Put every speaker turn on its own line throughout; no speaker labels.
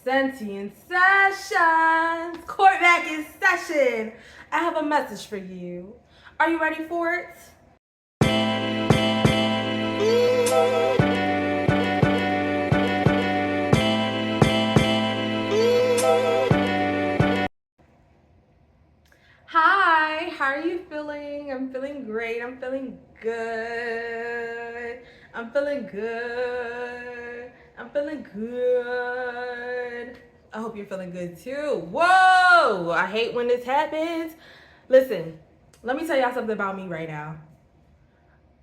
Sentient Sessions! Court back in session! I have a message for you. Are you ready for it? Hi, how are you feeling? I'm feeling great. I'm feeling good. I'm feeling good. I'm feeling good. I hope you're feeling good too. Whoa! I hate when this happens. Listen, let me tell y'all something about me right now.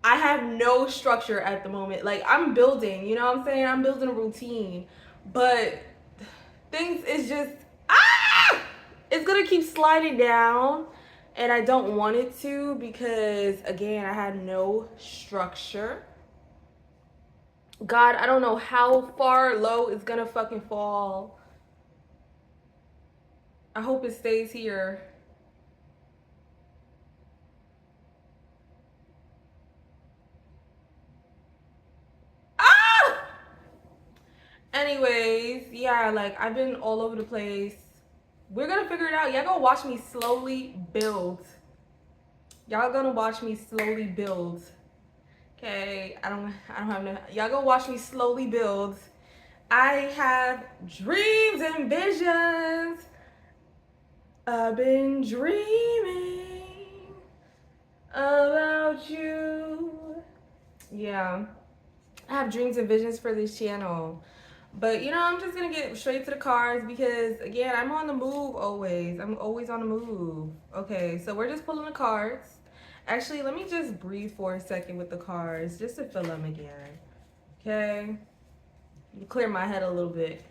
I have no structure at the moment. Like, I'm building, you know what I'm saying? I'm building a routine. But things is just, it's gonna keep sliding down. And I don't want it to because, again, I had no structure. God, I don't know how far low it's gonna fucking fall. I hope it stays here. Ah! Anyways, yeah, like, I've been all over the place. We're gonna figure it out. Y'all gonna watch me slowly build. Y'all gonna watch me slowly build. Okay, I don't have no. Y'all gonna watch me slowly build. I have dreams and visions. I've been dreaming about you. Yeah, I have dreams and visions for this channel. But you know, I'm just gonna get straight to the cards because, again, I'm on the move always. I'm always on the move. Okay, so we're just pulling the cards. Actually, let me just breathe for a second with the cards just to fill them again. Okay, clear my head a little bit.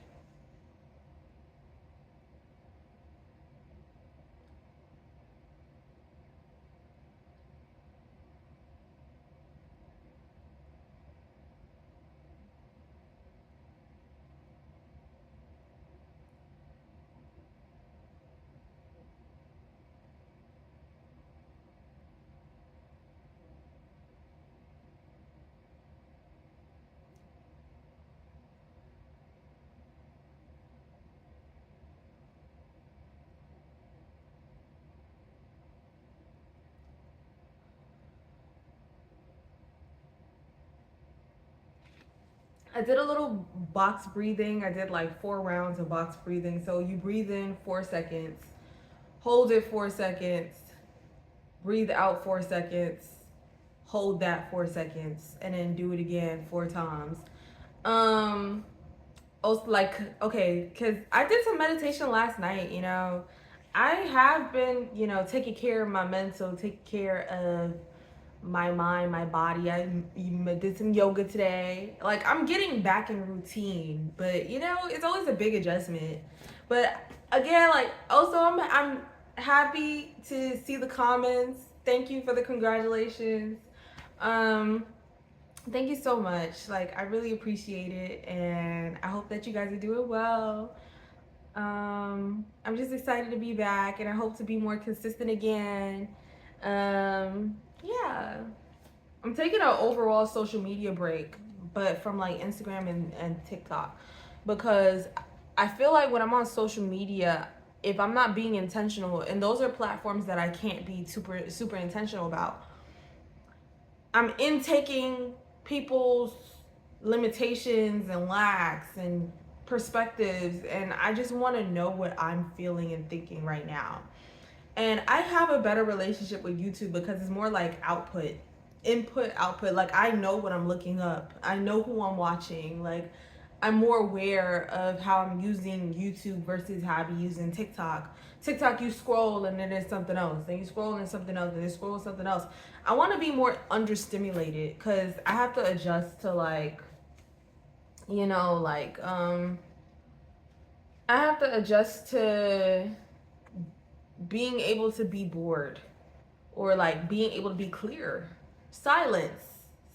I did a little box breathing. I did like 4 rounds of box breathing. So you breathe in 4 seconds, hold it 4 seconds, breathe out 4 seconds, hold that 4 seconds, and then do it again 4 times. Also, like, okay, because I did some meditation last night, you know. I have been, you know, taking care of my mental, taking care of my mind, my body. I did some yoga today. Like, I'm getting back in routine, but you know, it's always a big adjustment. But again, like, also I'm happy to see the comments. Thank you for the congratulations. Thank you so much. Like, I really appreciate it, and I hope that you guys are doing well. I'm just excited to be back, and I hope to be more consistent again. Yeah. I'm taking an overall social media break, but from like Instagram and TikTok, because I feel like when I'm on social media, if I'm not being intentional, and those are platforms that I can't be super intentional about, I'm intaking people's limitations and lacks and perspectives, and I just want to know what I'm feeling and thinking right now. And I have a better relationship with YouTube because it's more like output, input, output. Like, I know what I'm looking up, I know who I'm watching. Like, I'm more aware of how I'm using YouTube versus how I be using TikTok. TikTok, you scroll and then there's something else. Then you scroll and there's something else. And then scroll and something else. I want to be more understimulated because I have to adjust to, like, you know, like, I have to adjust to being able to be bored, or like being able to be clear. Silence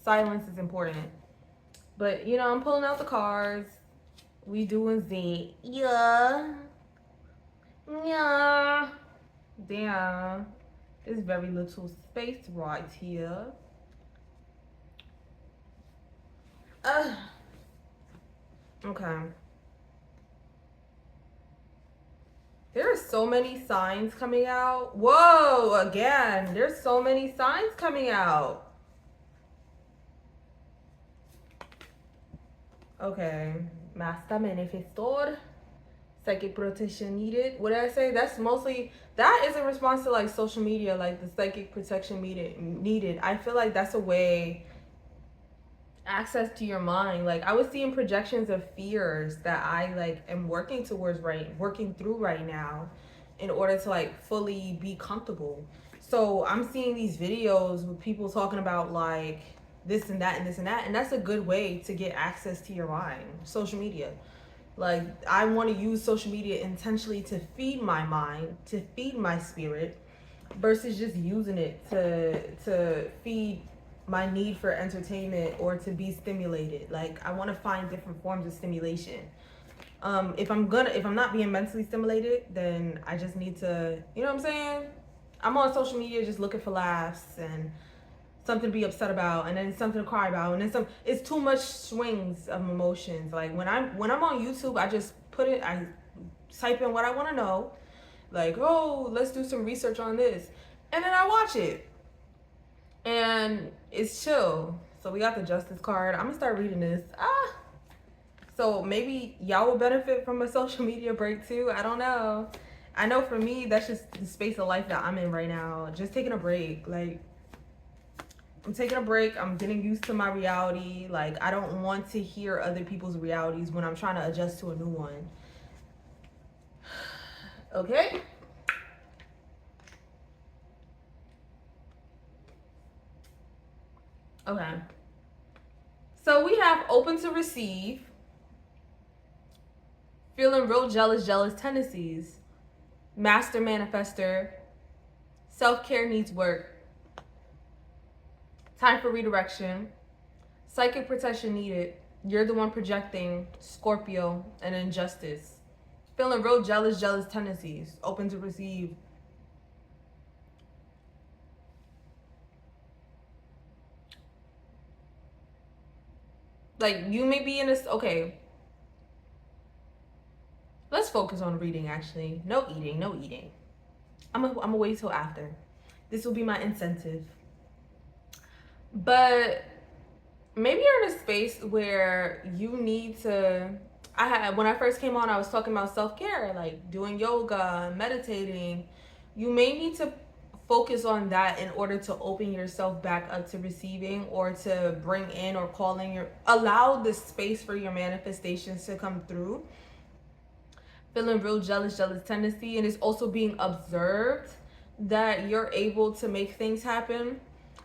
is important. But you know, I'm pulling out the cards. We doing Z. Yeah. Yeah. Damn. There's very little space right here. Okay. There are so many signs coming out. Whoa, again, there's so many signs coming out. Okay, Master Manifestor. Psychic protection needed. What did I say? That's mostly, that is in response to like social media, like the psychic protection needed. I feel like that's a way, access to your mind. Like I was seeing projections of fears that I like am working through right now in order to like fully be comfortable. So I'm seeing these videos with people talking about like this and that and this and that, and that's a good way to get access to your mind. Social media. Like I want to use social media intentionally to feed my mind, to feed my spirit, versus just using it to feed my need for entertainment or to be stimulated. Like I want to find different forms of stimulation. If I'm not being mentally stimulated, then I just need to, you know what I'm saying? I'm on social media just looking for laughs and something to be upset about, and then something to cry about, and then some. It's too much swings of emotions. Like when I'm on YouTube, I just I type in what I want to know, like, oh, let's do some research on this, and then I watch it, and it's chill. So we got the justice card. I'm gonna start reading this. So maybe y'all will benefit from a social media break too. I don't know. I know for me, that's just the space of life that I'm in right now. Just taking a break. Like I'm taking a break. I'm getting used to my reality. Like I don't want to hear other people's realities when I'm trying to adjust to a new one. Okay? Okay. So we have open to receive, feeling real jealous tendencies, master manifester, self-care needs work, time for redirection, psychic protection needed, you're the one projecting, Scorpio, and injustice. Feeling real jealous tendencies, open to receive. Like you may be in this, okay. Let's focus on reading actually. No eating. I'm gonna wait till after. This will be my incentive. But maybe you're in a space where you need to, when I first came on, I was talking about self-care, like doing yoga, meditating. You may need to focus on that in order to open yourself back up to receiving, or to bring in or allow the space for your manifestations to come through. Feeling real jealous tendency, and it's also being observed that you're able to make things happen.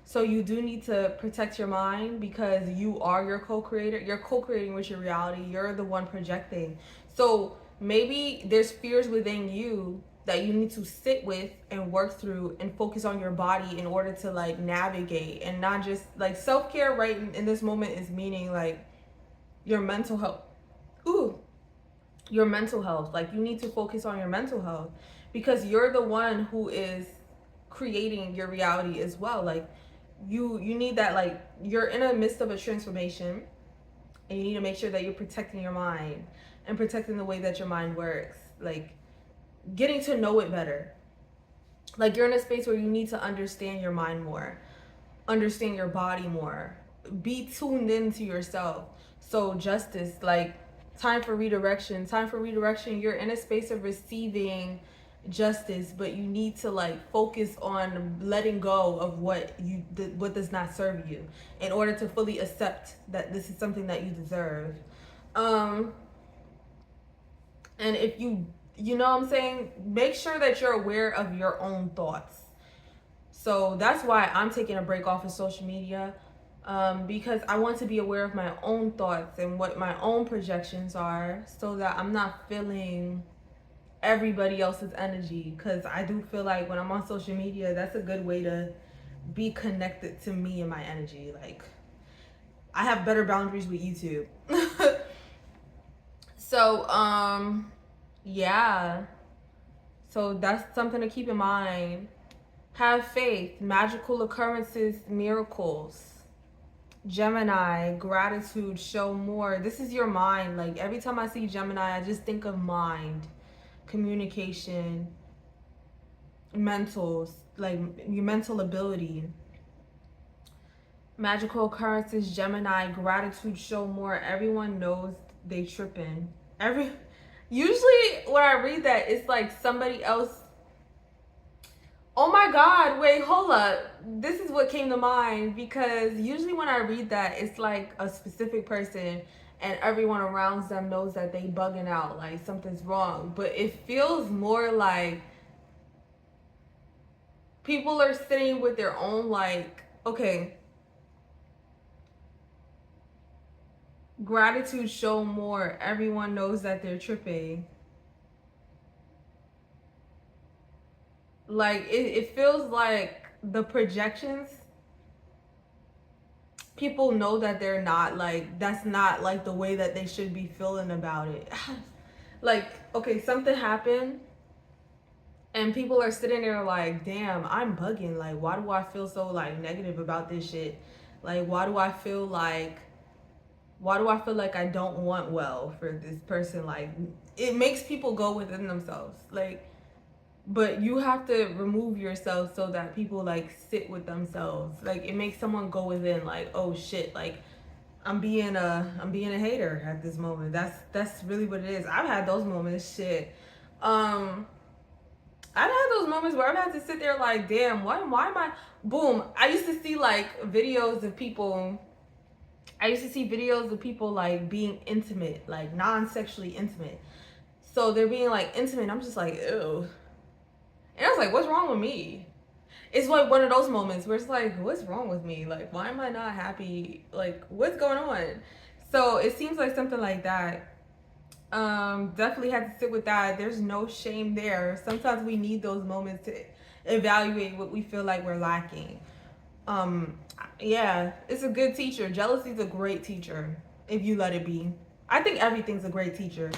So you do need to protect your mind, because you are your co-creator. You're co-creating with your reality. You're the one projecting. So maybe there's fears within you that you need to sit with and work through and focus on your body in order to like navigate, and not just like self-care right in this moment is meaning like your mental health. Your mental health. Like you need to focus on your mental health, because you're the one who is creating your reality as well. Like you need that. Like you're in the midst of a transformation, and you need to make sure that you're protecting your mind and protecting the way that your mind works, like getting to know it better. Like you're in a space where you need to understand your mind more, understand your body more, be tuned into yourself. So justice, like time for redirection. You're in a space of receiving justice, but you need to like focus on letting go of what does not serve you, in order to fully accept that this is something that you deserve. And if you know what I'm saying, make sure that you're aware of your own thoughts. So that's why I'm taking a break off of social media, because I want to be aware of my own thoughts and what my own projections are, so that I'm not feeling everybody else's energy. Because I do feel like when I'm on social media, that's a good way to be connected to me and my energy. Like I have better boundaries with YouTube. So yeah, so that's something to keep in mind. Have faith, magical occurrences, miracles. Gemini, gratitude, show more. This is your mind. Like every time I see Gemini, I just think of mind. communication, like your mental ability. Magical occurrences, Gemini, gratitude show more. Everyone knows they tripping. Usually when I read that, it's like somebody else. Oh my God, wait, hold up. This is what came to mind, because usually when I read that, it's like a specific person and everyone around them knows that they bugging out, like something's wrong. But it feels more like people are sitting with their own, like, okay, gratitude show more. Everyone knows that they're tripping. Like it feels like the projections, people know that they're not, like, that's not like the way that they should be feeling about it. Like, okay, something happened and people are sitting there like, damn, I'm bugging. Like, why do I feel so like negative about this shit? Like, why do I feel like I don't want well for this person? Like, it makes people go within themselves. Like, but you have to remove yourself so that people like sit with themselves. Like, it makes someone go within, like, oh shit, like I'm being a hater at this moment. That's really what it is. I've had those moments, shit. I've had those moments where I've had to sit there like, damn, why am I, boom. I used to see like videos of people, like being intimate, like non-sexually intimate. So they're being like intimate. I'm just like, ew. And I was like, what's wrong with me? It's like one of those moments where it's like, what's wrong with me? Like, why am I not happy? Like, what's going on? So it seems like something like that. Definitely had to sit with that. There's no shame there. Sometimes we need those moments to evaluate what we feel like we're lacking. Um, yeah, it's a good teacher. Jealousy is a great teacher if you let it be. I think everything's a great teacher,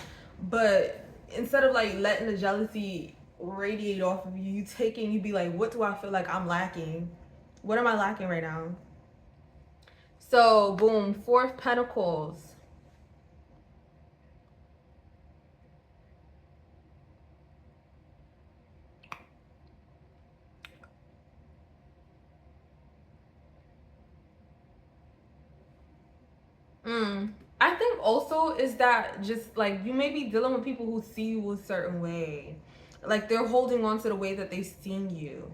but instead of like letting the jealousy radiate off of you, you be like, what do I feel like I'm lacking? What am I lacking right now? So boom, fourth pentacles. I think also is that just like you may be dealing with people who see you a certain way. Like they're holding on to the way that they've seen you.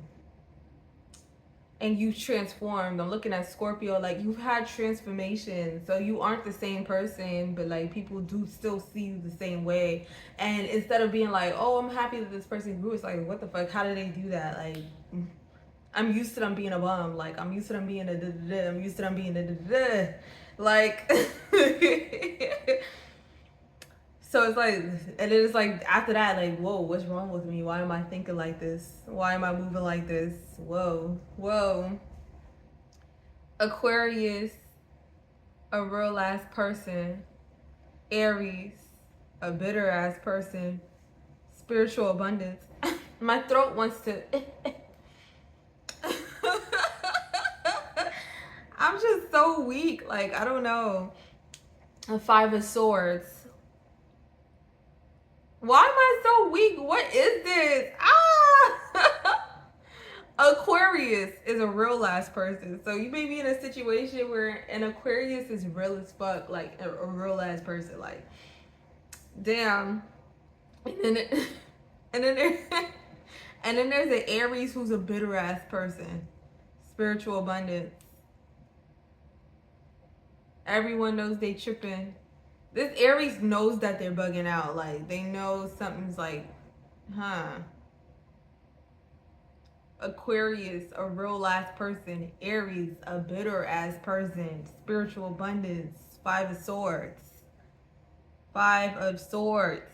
And you transformed. I'm looking at Scorpio, like you've had transformation. So you aren't the same person, but like people do still see you the same way. And instead of being like, oh, I'm happy that this person grew, it's like, what the fuck? How did they do that? Like, I'm used to them being a bum. Like, I'm used to them being a da-da-da. I'm used to them being a da-da-da. Like, so it's like, and then it's like after that, like, whoa, what's wrong with me? Why am I thinking like this? Why am I moving like this? Whoa, whoa. Aquarius, a real ass person. Aries, a bitter ass person. Spiritual abundance. My throat wants to. I'm just so weak. Like, I don't know. A 5 of Swords. Why am I so weak? What is this? Ah! Aquarius is a real ass person. So you may be in a situation where an Aquarius is real as fuck. Like, a real ass person. Like, damn. And then, and then, and then there's an Aries who's a bitter ass person. Spiritual abundance. Everyone knows they tripping. This Aries knows that they're bugging out. Like, they know something's like, huh. Aquarius, a real ass person. Aries, a bitter ass person. Spiritual abundance. 5 of Swords. 5 of Swords.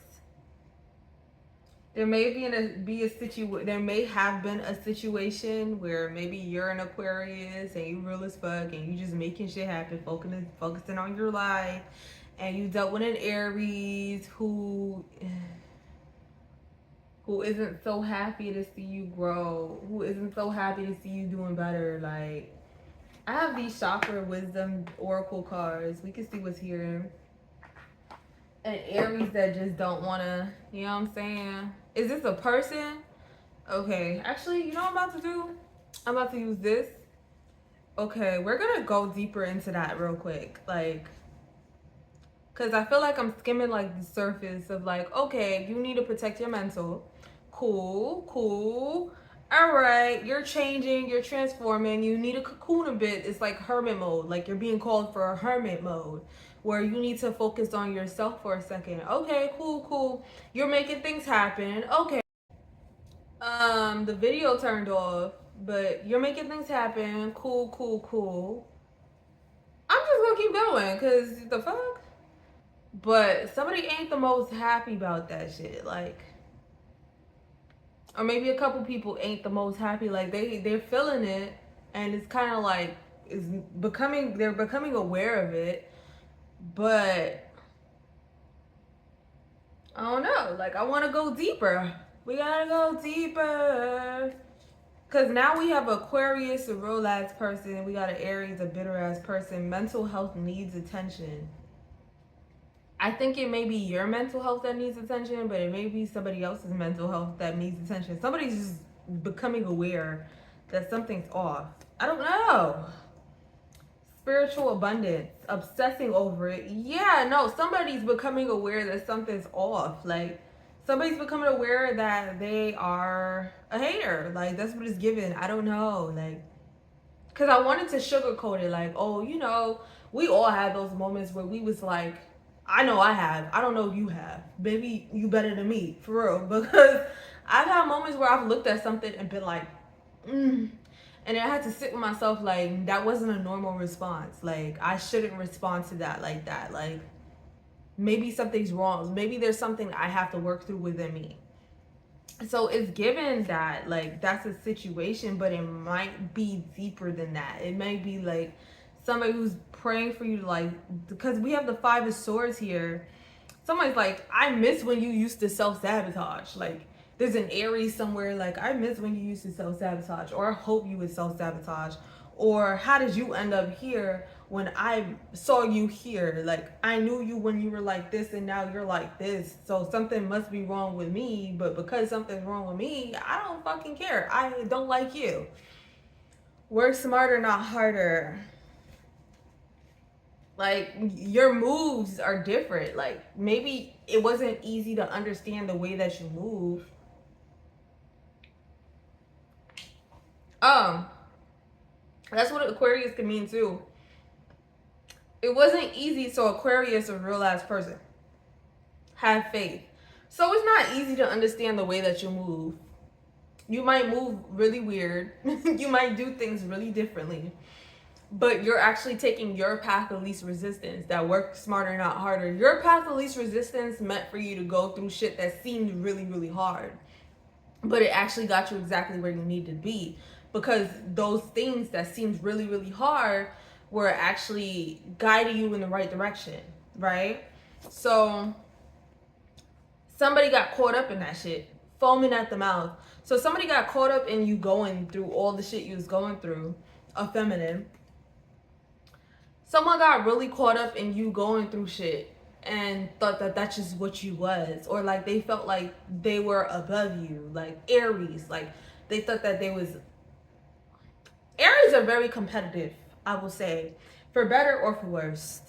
There may there may have been a situation where maybe you're an Aquarius and you real as fuck and you just making shit happen, focusing on your life, and you dealt with an Aries who isn't so happy to see you grow, who isn't so happy to see you doing better. Like, I have these chakra wisdom oracle cards. We can see what's here. And Aries that just don't want to, you know what I'm saying? Is this a person? Okay, actually, you know what I'm about to do? I'm about to use this. Okay, we're gonna go deeper into that real quick. Like, because I feel like I'm skimming like the surface of like, okay, you need to protect your mental. Cool, cool. All right, you're changing, you're transforming. You need a cocoon a bit. It's like hermit mode. Like you're being called for a hermit mode where you need to focus on yourself for a second. Okay, cool, cool. You're making things happen. Okay. The video turned off, but you're making things happen. Cool, cool, cool. I'm just gonna keep going, cause the fuck. But somebody ain't the most happy about that shit. Like, or maybe a couple people ain't the most happy. Like they're feeling it, and it's kind of like they're becoming aware of it, but I don't know. Like I want to go deeper. We gotta go deeper. Cause now we have Aquarius, a real ass person. We got an Aries, a bitter ass person. Mental health needs attention. I think it may be your mental health that needs attention, but it may be somebody else's mental health that needs attention. Somebody's just becoming aware that something's off. I don't know. Spiritual abundance, obsessing over it. Yeah, no, somebody's becoming aware that something's off. Like, somebody's becoming aware that they are a hater. Like, that's what it's given. I don't know. Like, because I wanted to sugarcoat it. Like, oh, you know, we all had those moments where we was like, I know I have. I don't know if you have. Maybe you better than me, for real. Because I've had moments where I've looked at something and been like, and I had to sit with myself like, that wasn't a normal response. Like, I shouldn't respond to that like that. Like, maybe something's wrong. Maybe there's something I have to work through within me. So it's given that, like, that's a situation, but it might be deeper than that. It might be like somebody who's praying for you to, like, because we have the Five of Swords here. Somebody's like, I miss when you used to self-sabotage. Like, there's an Aries somewhere, like, I miss when you used to self-sabotage, or I hope you would self-sabotage, or how did you end up here when I saw you here? Like, I knew you when you were like this and now you're like this, so something must be wrong with me. But because something's wrong with me, I don't fucking care. I don't like you. Work smarter, not harder. Like, your moves are different. Like, maybe it wasn't easy to understand the way that you move. That's what Aquarius can mean too. It wasn't easy, so Aquarius, a real ass person. Have faith. So it's not easy to understand the way that you move. You might move really weird. You might do things really differently. But you're actually taking your path of least resistance. That work smarter, not harder. Your path of least resistance meant for you to go through shit that seemed really, really hard. But it actually got you exactly where you need to be. Because those things that seemed really, really hard were actually guiding you in the right direction, right? So somebody got caught up in that shit, foaming at the mouth. So somebody got caught up in you going through all the shit you was going through, a feminine. Someone got really caught up in you going through shit and thought that that's just what you was, or like they felt like they were above you, like Aries. Like they thought that they was. Aries are very competitive, I will say, for better or for worse.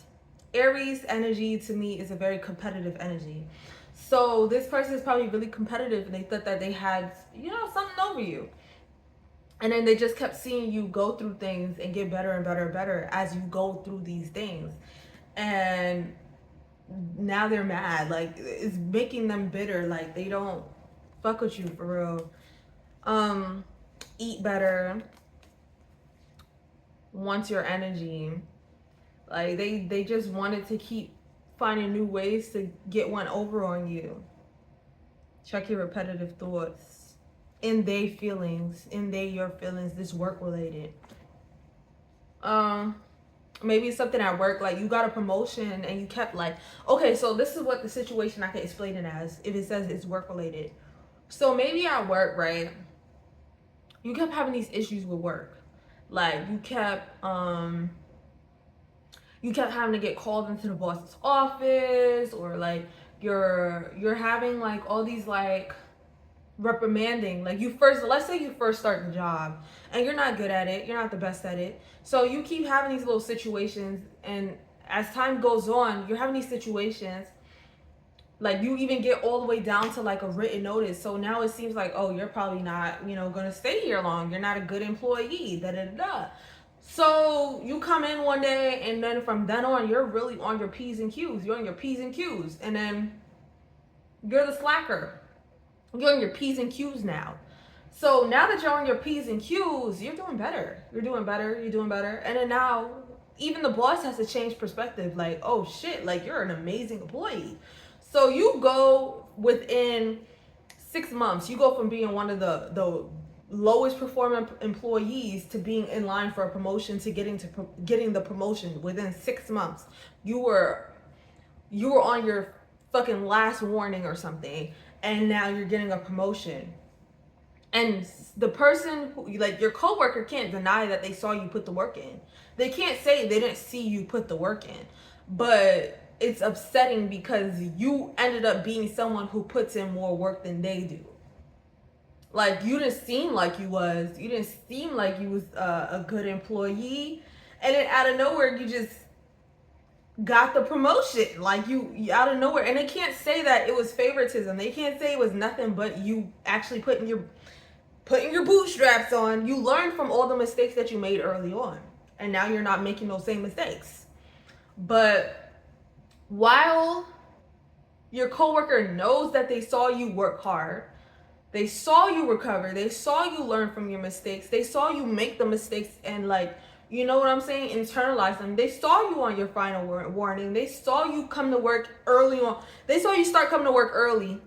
Aries energy to me is a very competitive energy. So this person is probably really competitive and they thought that they had, you know, something over you. And then they just kept seeing you go through things and get better and better and better as you go through these things. And now they're mad. Like, it's making them bitter. Like, they don't fuck with you for real. Eat better. Want your energy. Like, they just wanted to keep finding new ways to get one over on you. Check your repetitive thoughts. In they feelings, in they your feelings, this work related. Maybe it's something at work, like you got a promotion and you kept like, okay, so this is what the situation I can explain it as if it says it's work related. So maybe at work, right, you kept having these issues with work. Like you kept having to get called into the boss's office, or like you're having like all these like reprimanding, like you first, let's say you first start the job and you're not good at it, you're not the best at it, so you keep having these little situations, and as time goes on you're having these situations, like you even get all the way down to like a written notice. So now it seems like, oh, you're probably not, gonna stay here long, you're not a good employee, da da da. So you come in one day, and then from then on you're really on your P's and Q's, you're on your P's and Q's, and then you're the slacker. You're on your P's and Q's now. So now that you're on your P's and Q's, you're doing better. You're doing better. You're doing better. And then now, even the boss has to change perspective. Like, oh shit, like you're an amazing employee. So you go within 6 months, you go from being one of the lowest performing employees to being in line for a promotion to getting the promotion within 6 months. You were on your fucking last warning or something, and now you're getting a promotion. And the person who, like your coworker, can't deny that they saw you put the work in. They can't say they didn't see you put the work in. But it's upsetting because you ended up being someone who puts in more work than they do. Like you didn't seem like you was a good employee, and then out of nowhere you just got the promotion, like you out of nowhere. And they can't say that it was favoritism. They can't say it was nothing but you actually putting your bootstraps on. You learned from all the mistakes that you made early on, and now you're not making those same mistakes. But while your coworker knows that they saw you work hard, they saw you recover, they saw you learn from your mistakes, they saw you make the mistakes and, like, you know what I'm saying, internalize them. They saw you on your final warning. They saw you come to work early on. They saw you start coming to work early.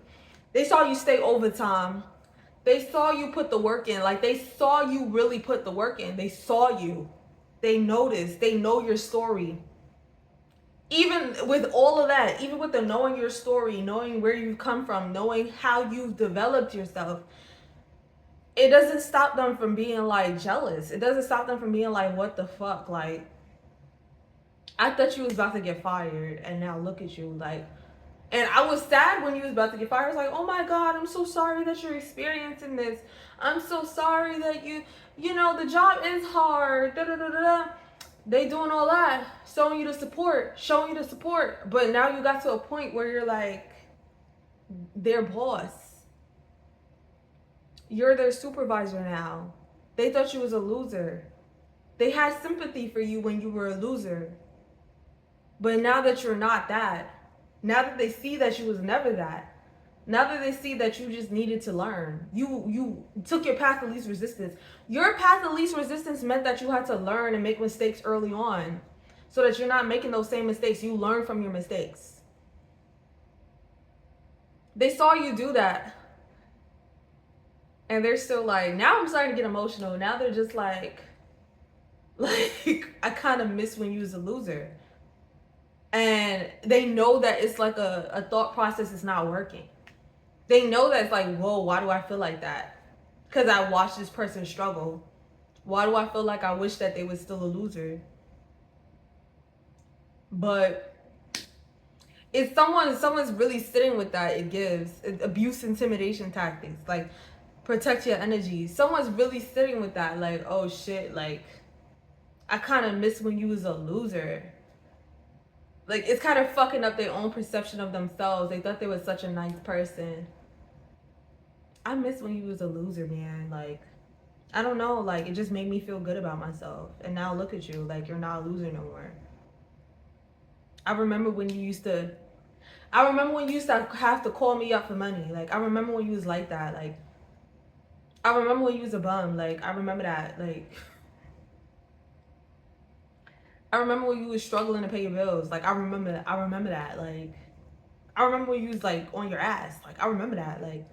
They saw you stay overtime. They saw you put the work in. Like, they saw you really put the work in. They saw you. They noticed. They know your story. Even with all of that, even with the knowing your story, knowing where you've come from, knowing how you've developed yourself, it doesn't stop them from being, like, jealous. It doesn't stop them from being like, what the fuck? Like, I thought you was about to get fired, and now look at you. Like, and I was sad when you was about to get fired. I was like, oh my God, I'm so sorry that you're experiencing this. I'm so sorry that the job is hard. Da da da da da. They doing all that, showing you the support. But now you got to a point where you're like their boss. You're their supervisor now. They thought you was a loser. They had sympathy for you when you were a loser. But now that you're not that, now that they see that you was never that, now that they see that you just needed to learn, you took your path of least resistance. Your path of least resistance meant that you had to learn and make mistakes early on so that you're not making those same mistakes. You learn from your mistakes. They saw you do that. And they're still like, now I'm starting to get emotional. Now they're just like I kind of miss when you was a loser. And they know that it's like a thought process is not working. They know that it's like, whoa, why do I feel like that? Because I watched this person struggle. Why do I feel like I wish that they was still a loser? But if someone's really sitting with that, it gives abuse, intimidation tactics, like protect your energy. Someone's really sitting with that, like, oh shit, like I kind of miss when you was a loser. Like, it's kind of fucking up their own perception of themselves. They thought they was such a nice person. I miss when you was a loser, man. Like, I don't know, like, it just made me feel good about myself. And now look at you, like, you're not a loser no more. I remember when you used to have to call me up for money. Like, I remember when you was like that. Like, I remember when you was a bum. Like, I remember that. Like, I remember when you was struggling to pay your bills. Like, I remember that. Like, I remember when you was, like, on your ass. Like, I remember that. Like,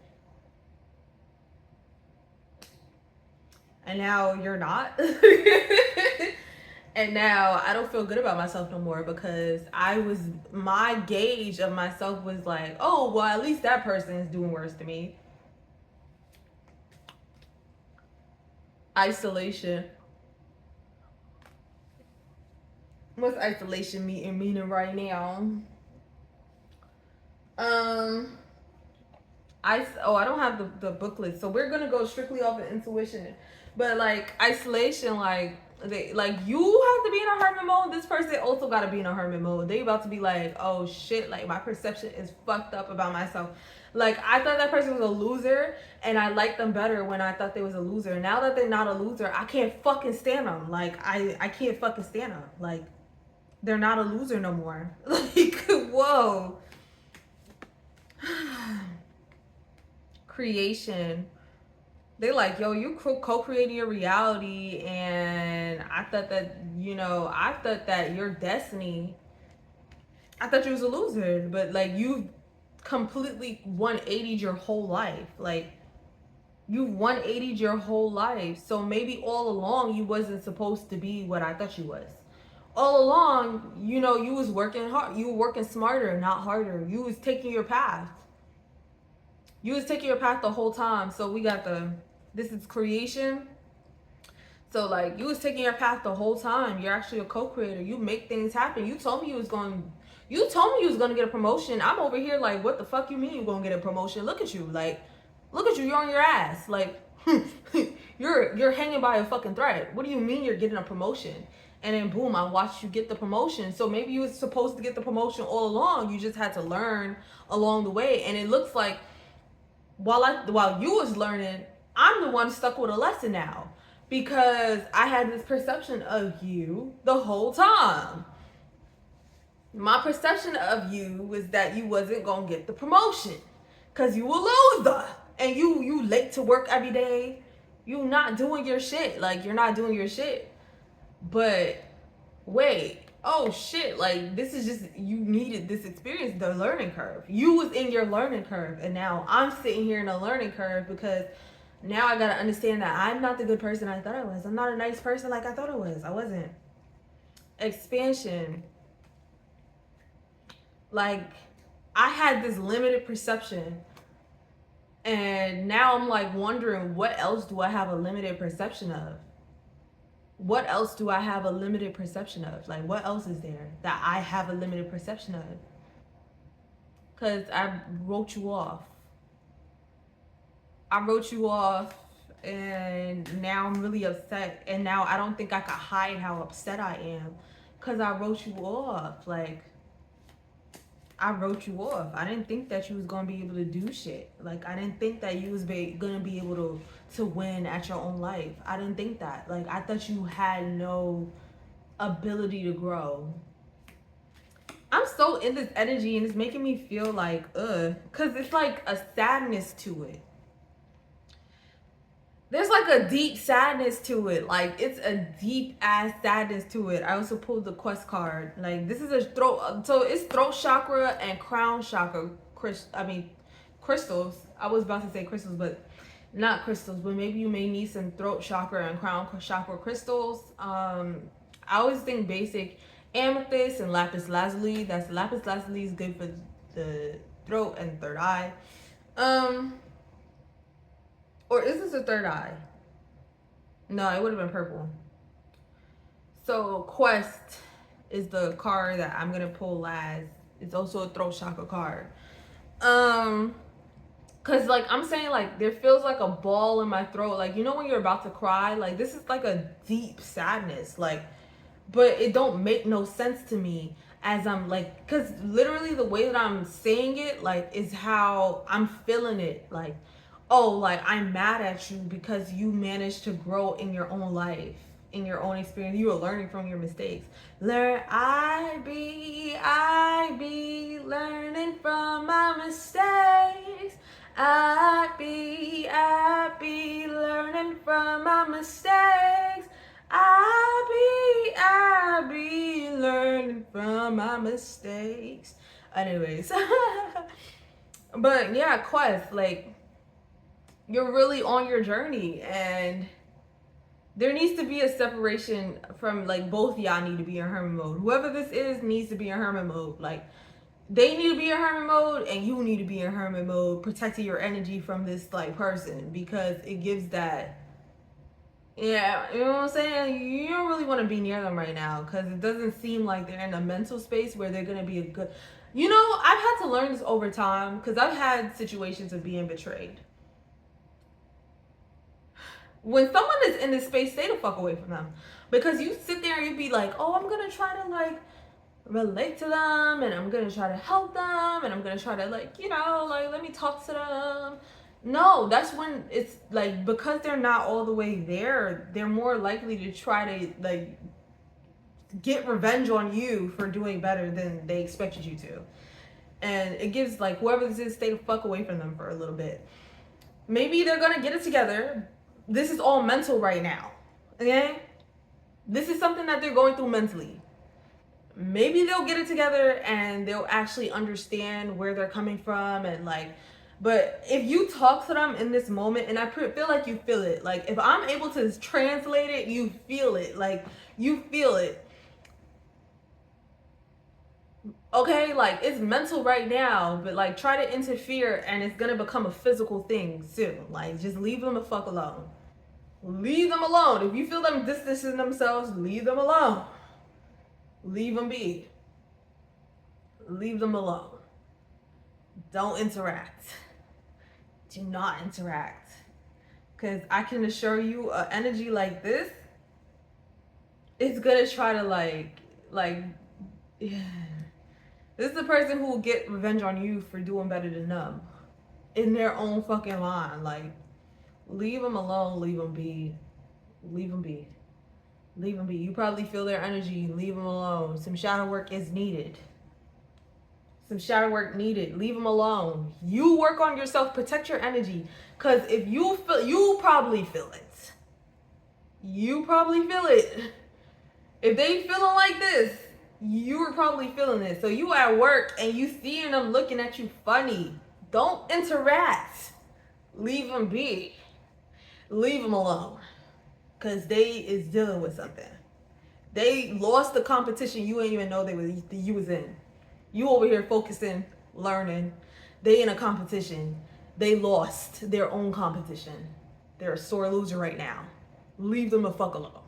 and now you're not. And now I don't feel good about myself no more because my gauge of myself was like, oh, well, at least that person is doing worse than me. Isolation. What's isolation meaning right now? I don't have the booklet, so we're gonna go strictly off of intuition. But like isolation, like you have to be in a hermit mode. This person also got to be in a hermit mode. They about to be like, oh shit, like my perception is fucked up about myself. Like I thought that person was a loser, and I liked them better when I thought they was a loser. Now that they're not a loser, I can't fucking stand them. Like I can't fucking stand them. Like they're not a loser no more. Like whoa. Creation. They like, yo, you co-creating your reality, and I thought that, I thought that your destiny, I thought you was a loser, but like you completely 180'd your whole life. Like you 180'd your whole life. So maybe all along you wasn't supposed to be what I thought you was. All along, you was working hard. You were working smarter, not harder. You was taking your path. You was taking your path the whole time. So we got this is creation. So like you was taking your path the whole time. You're actually a co-creator. You make things happen. You told me you was gonna get a promotion. I'm over here like, what the fuck you mean you gonna get a promotion? Look at you. Like, look at you, you're on your ass. Like you're hanging by a fucking thread. What do you mean you're getting a promotion? And then boom, I watched you get the promotion. So maybe you was supposed to get the promotion all along. You just had to learn along the way. And it looks like while you was learning, I'm the one stuck with a lesson now, because I had this perception of you the whole time. My perception of you was that you wasn't gonna get the promotion because you a loser, and you late to work every day. You not doing your shit. Like you're not doing your shit. But wait, oh shit, like this is just, you needed this experience, the learning curve. You was in your learning curve, and now I'm sitting here in a learning curve, because now I gotta understand that I'm not the good person I thought I was. I'm not a nice person like I thought I was. I wasn't. Expansion. Like I had this limited perception, and now I'm like wondering, what else do I have a limited perception of? What else do I have a limited perception of? Like, what else is there that I have a limited perception of? Because I wrote you off. And now I'm really upset. And now I don't think I can hide how upset I am, because I wrote you off. Like, I wrote you off. I didn't think that you was going to be able to do shit. Like, I didn't think that you was going to be able to win at your own life. I didn't think that. Like, I thought you had no ability to grow. I'm so in this energy, and it's making me feel like, because it's like a sadness to it. There's like a deep sadness to it. Like, it's a deep ass sadness to it. I also pulled the quest card. Like, this is a throat. So it's throat chakra and crown chakra. Crystals. I was about to say crystals, but not crystals. But maybe you may need some throat chakra and crown chakra crystals. I always think basic amethyst and lapis lazuli. That's lapis lazuli is good for the throat and third eye. Or is this a third eye? No, it would have been purple. So Quest is the card that I'm gonna pull last. It's also a throat chakra card. Cause like I'm saying, like there feels like a ball in my throat. Like, you know when you're about to cry? Like this is like a deep sadness. Like, but it don't make no sense to me as I'm like, cause literally the way that I'm saying it, like, is how I'm feeling it. Like, oh, like I'm mad at you because you managed to grow in your own life, in your own experience. You were learning from your mistakes. I be learning from my mistakes. I be learning from my mistakes. I be learning from my mistakes. Anyways, but yeah, Quest, like, you're really on your journey, and there needs to be a separation from, like, both y'all need to be in hermit mode. Whoever this is needs to be in hermit mode. Like, they need to be in hermit mode, and you need to be in hermit mode, protecting your energy from this, like, person, because it gives that, yeah, you know what I'm saying? You don't really want to be near them right now, because it doesn't seem like they're in a mental space where they're going to be a good, You know, I've had to learn this over time because I've had situations of being betrayed. When someone is in this space, stay the fuck away from them. Because you sit there and you be like, oh, I'm gonna try to like relate to them and I'm gonna try to help them and I'm gonna try to like, you know, like let me talk to them. No, that's when it's like, because they're not all the way there, they're more likely to try to like get revenge on you for doing better than they expected you to. And it gives like whoever this is, stay the fuck away from them for a little bit. Maybe they're gonna get it together. This is all mental right now. Okay? This is something that they're going through mentally. Maybe they'll get it together and they'll actually understand where they're coming from and like, but if you talk to them in this moment, and I feel like you feel it, like if I'm able to translate it, you feel it, like you feel it. Okay, like it's mental right now, but like try to interfere and it's gonna become a physical thing soon. Like just leave them the fuck alone. Leave them alone. If you feel them distancing themselves, leave them alone. Leave them be. Leave them alone. Don't interact. Do not interact. Because I can assure you, an energy like this, it's gonna try to yeah. This is the person who will get revenge on you for doing better than them. In their own fucking line. Like, leave them alone, leave them be. Leave them be. Leave them be. You probably feel their energy. Leave them alone. Some shadow work is needed. Some shadow work needed. Leave them alone. You work on yourself. Protect your energy. Because if you feel, you probably feel it. You probably feel it. If they feeling like this, you're probably feeling it. So you at work and you seeing them looking at you funny. Don't interact. Leave them be. Leave them alone. Because they is dealing with something. They lost the competition you ain't even know you was in. You over here focusing, learning. They in a competition. They lost their own competition. They're a sore loser right now. Leave them the fuck alone.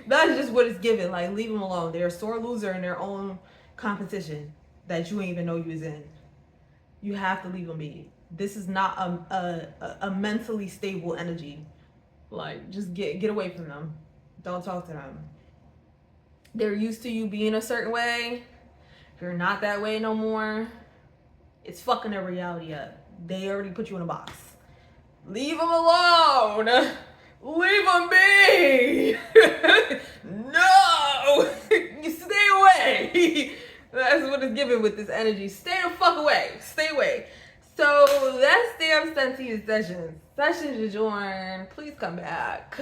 That's just what it's given. Like, leave them alone. They're a sore loser in their own competition that you ain't even know you was in. You have to leave them be. This is not a mentally stable energy. Like, just get away from them. Don't talk to them. They're used to you being a certain way. If you're not that way no more, it's fucking their reality up. They already put you in a box. Leave them alone. Leave them be. No. You stay away. That's what it's given with this energy. Stay the fuck away. Stay away. So that's the absentee sessions. Sessions to join. Please come back.